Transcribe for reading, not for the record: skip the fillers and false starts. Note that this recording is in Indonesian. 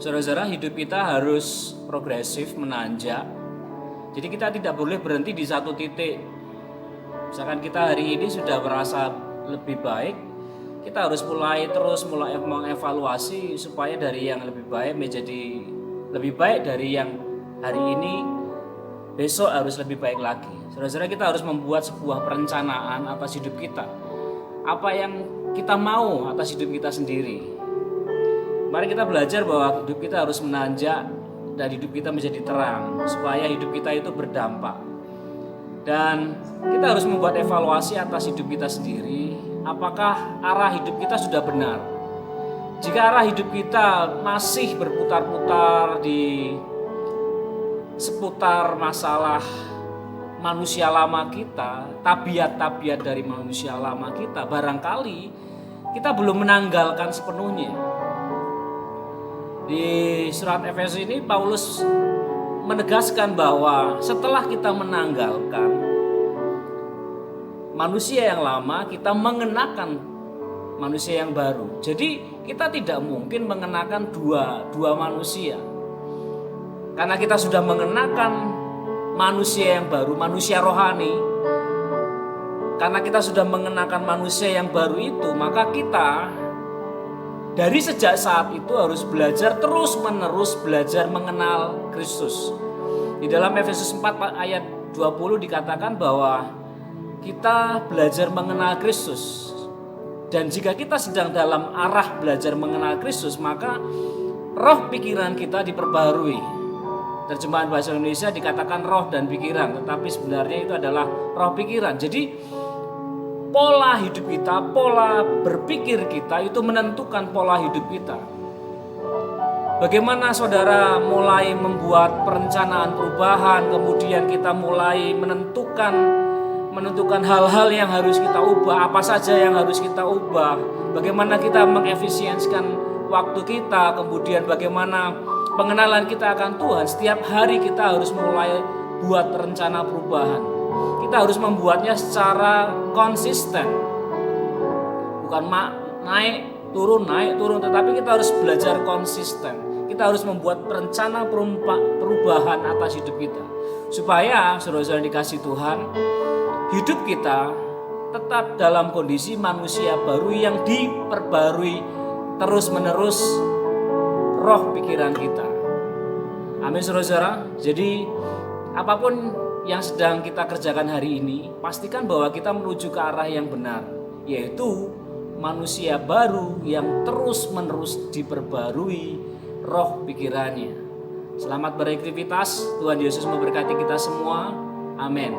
Saudara-saudara, hidup kita harus progresif, menanjak. Jadi kita tidak boleh berhenti di satu titik. Misalkan kita hari ini sudah merasa lebih baik, kita harus mulai mengevaluasi supaya dari yang lebih baik menjadi lebih baik dari yang hari ini, besok harus lebih baik lagi. Saudara-saudara, kita harus membuat sebuah perencanaan atas hidup kita. Apa yang kita mau atas hidup kita sendiri. Mari kita belajar bahwa hidup kita harus menanjak dan hidup kita menjadi terang supaya hidup kita itu berdampak. Dan kita harus membuat evaluasi atas hidup kita sendiri. Apakah arah hidup kita sudah benar? Jika arah hidup kita masih berputar-putar di seputar masalah manusia lama kita, tabiat-tabiat dari manusia lama kita, barangkali kita belum menanggalkan sepenuhnya. Di surat Efesus ini Paulus menegaskan bahwa setelah kita menanggalkan manusia yang lama, kita mengenakan manusia yang baru. Jadi kita tidak mungkin mengenakan dua manusia. Karena kita sudah mengenakan manusia yang baru, manusia rohani. Karena kita sudah mengenakan manusia yang baru itu, maka kita dari sejak saat itu harus belajar terus-menerus belajar mengenal Kristus. Di dalam Efesus 4 ayat 20 dikatakan bahwa kita belajar mengenal Kristus. Dan jika kita sedang dalam arah belajar mengenal Kristus, maka roh pikiran kita diperbaharui. Terjemahan bahasa Indonesia dikatakan roh dan pikiran, tetapi sebenarnya itu adalah roh pikiran. Jadi pola hidup kita, pola berpikir kita itu menentukan pola hidup kita. Bagaimana saudara mulai membuat perencanaan perubahan, kemudian kita mulai menentukan hal-hal yang harus kita ubah, apa saja yang harus kita ubah, bagaimana kita mengefisiensikan waktu kita, kemudian bagaimana pengenalan kita akan Tuhan. Setiap hari kita harus mulai buat rencana perubahan. Kita harus membuatnya secara konsisten, bukan naik turun, tetapi kita harus belajar konsisten. Kita harus membuat rencana perubahan atas hidup kita, supaya saudara-saudara dikasih Tuhan, hidup kita tetap dalam kondisi manusia baru yang diperbarui terus-menerus roh pikiran kita. Amin saudara-saudara. Jadi apapun yang sedang kita kerjakan hari ini, pastikan bahwa kita menuju ke arah yang benar, yaitu manusia baru yang terus-menerus diperbarui roh pikirannya. Selamat beraktivitas, Tuhan Yesus memberkati kita semua. Amin.